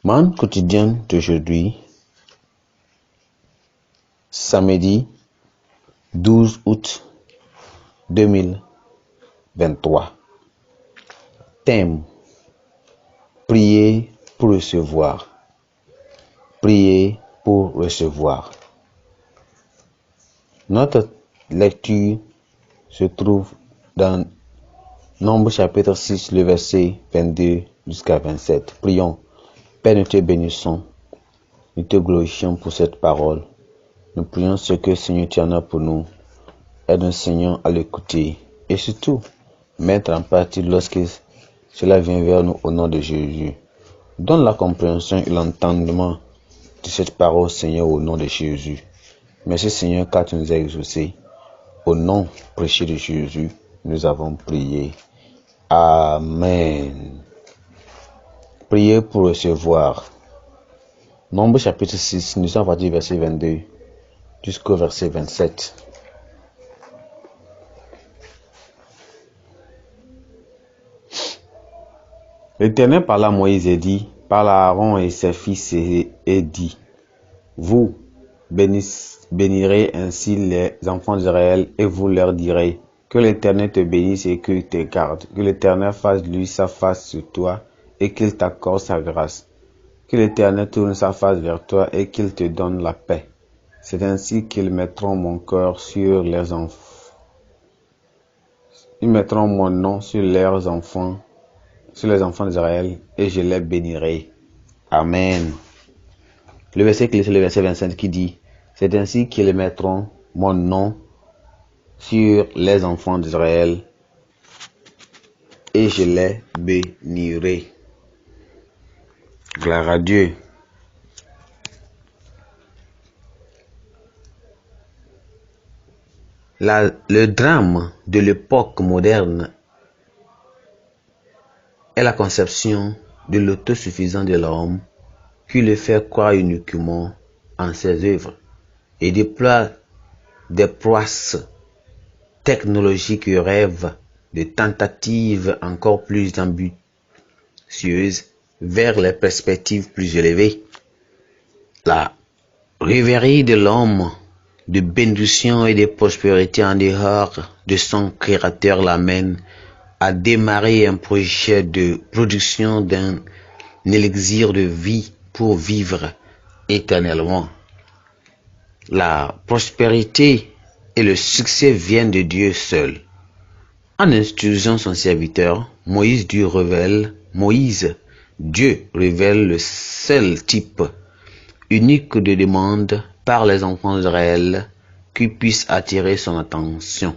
Manne quotidienne d'aujourd'hui, samedi 12 août 2023. Thème: prier pour recevoir. Prier pour recevoir. Notre lecture se trouve dans Nombre chapitre 6, le verset 22 jusqu'à 27. Prions. Père, nous te bénissons, nous te glorifions pour cette parole. Nous prions ce que Seigneur tu en as pour nous. Aide-nous Seigneur à l'écouter et surtout mettre en pratique lorsque cela vient vers nous au nom de Jésus. Donne la compréhension et l'entendement de cette parole Seigneur au nom de Jésus. Merci Seigneur car tu nous as exaucés. Au nom précieux de Jésus, nous avons prié. Amen. Priez pour recevoir. Nombre chapitre 6, nous sommes partis du verset 22 jusqu'au verset 27. L'Éternel parla à Moïse et dit, parle à Aaron et ses fils et dit, vous bénirez ainsi les enfants d'Israël et vous leur direz, que l'Éternel te bénisse et qu'il te garde, que l'Éternel fasse de lui sa face sur toi et qu'il t'accorde sa grâce, que l'Éternel tourne sa face vers toi et qu'il te donne la paix. C'est ainsi qu'ils mettront mon cœur sur les enfants. Ils mettront mon nom sur leurs enfants, sur les enfants d'Israël et je les bénirai. Amen. Le verset clé, c'est le verset 25 qui dit, c'est ainsi qu'ils mettront mon nom sur les enfants d'Israël et je les bénirai. Gloire à Dieu. Le drame de l'époque moderne est la conception de l'autosuffisance de l'homme qui le fait croire uniquement en ses œuvres et déploie des prouesses technologiques et rêve de tentatives encore plus ambitieuses vers les perspectives plus élevées. La rêverie de l'homme de bénédiction et de prospérité en dehors de son créateur l'amène à démarrer un projet de production d'un élixir de vie pour vivre éternellement. La prospérité et le succès viennent de Dieu seul. En instruisant son serviteur, Dieu révèle le seul type unique de demande par les enfants d'Israël qui puisse attirer son attention.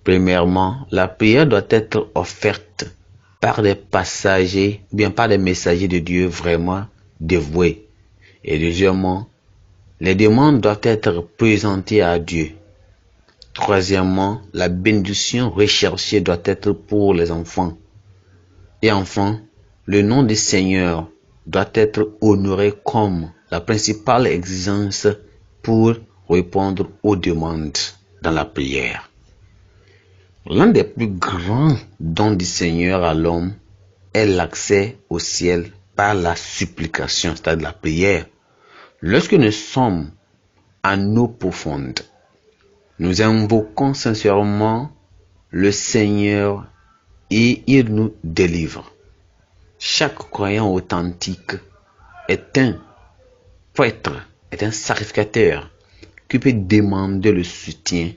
Premièrement, la prière doit être offerte par des messagers de Dieu vraiment dévoués. Et deuxièmement, les demandes doivent être présentées à Dieu. Troisièmement, la bénédiction recherchée doit être pour les enfants. Et enfin, le nom du Seigneur doit être honoré comme la principale exigence pour répondre aux demandes dans la prière. L'un des plus grands dons du Seigneur à l'homme est l'accès au ciel par la supplication, c'est-à-dire la prière. Lorsque nous sommes en eau profonde, nous invoquons sincèrement le Seigneur et il nous délivre. Chaque croyant authentique est un prêtre, est un sacrificateur qui peut demander le soutien,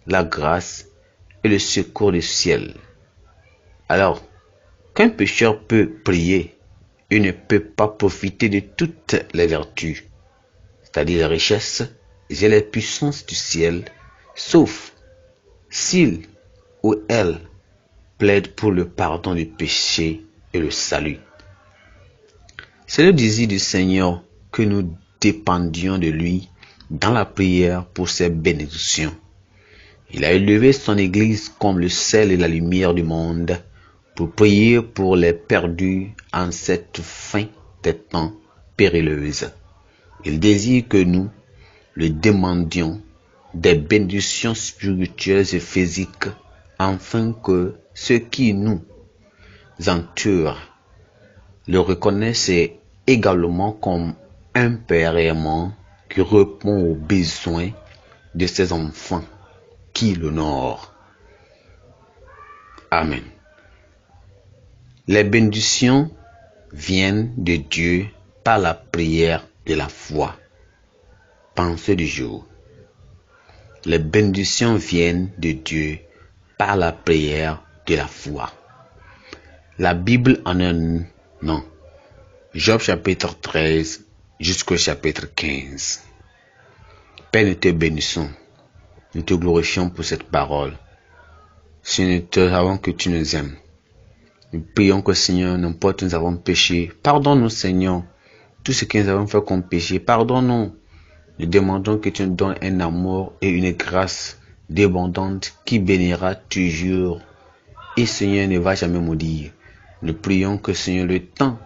la grâce et le secours du ciel. Alors, qu'un pécheur peut prier, il ne peut pas profiter de toutes les vertus, c'est-à-dire les richesses et les puissances du ciel, sauf s'il ou elle plaide pour le pardon du péché et le salut. C'est le désir du Seigneur que nous dépendions de lui dans la prière pour ses bénédictions. Il a élevé son Église comme le sel et la lumière du monde pour prier pour les perdus en cette fin des temps périlleuse. Il désire que nous le demandions des bénédictions spirituelles et physiques afin que ceux qui nous entourent le reconnaissent et également comme un père aimant qui répond aux besoins de ses enfants qui l'honorent. Amen. Les bénédictions viennent de Dieu par la prière de la foi. Pensée du jour. Les bénédictions viennent de Dieu par la prière de la foi. La Bible en est un nom. Job chapitre 13 jusqu'au chapitre 15. Père, nous te bénissons. Nous te glorifions pour cette parole. Seigneur, nous te savons que tu nous aimes. Nous prions que Seigneur, n'importe où nous avons péché, pardonne-nous Seigneur. Tout ce que nous avons fait comme péché, pardonne-nous. Nous demandons que tu nous donnes un amour et une grâce débondante qui bénira toujours. Et Seigneur ne va jamais maudire. Nous prions que Seigneur, le temps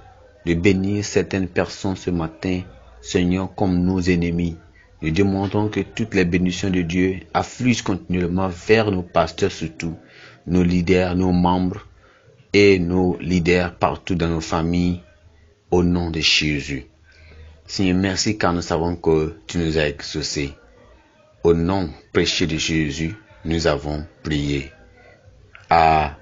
de bénir certaines personnes ce matin, Seigneur, comme nos ennemis. Nous demandons que toutes les bénédictions de Dieu affluent continuellement vers nos pasteurs surtout, nos leaders, nos membres et nos leaders partout dans nos familles, au nom de Jésus. Seigneur, merci car nous savons que tu nous as exaucés. Au nom précieux de Jésus, nous avons prié. Amen.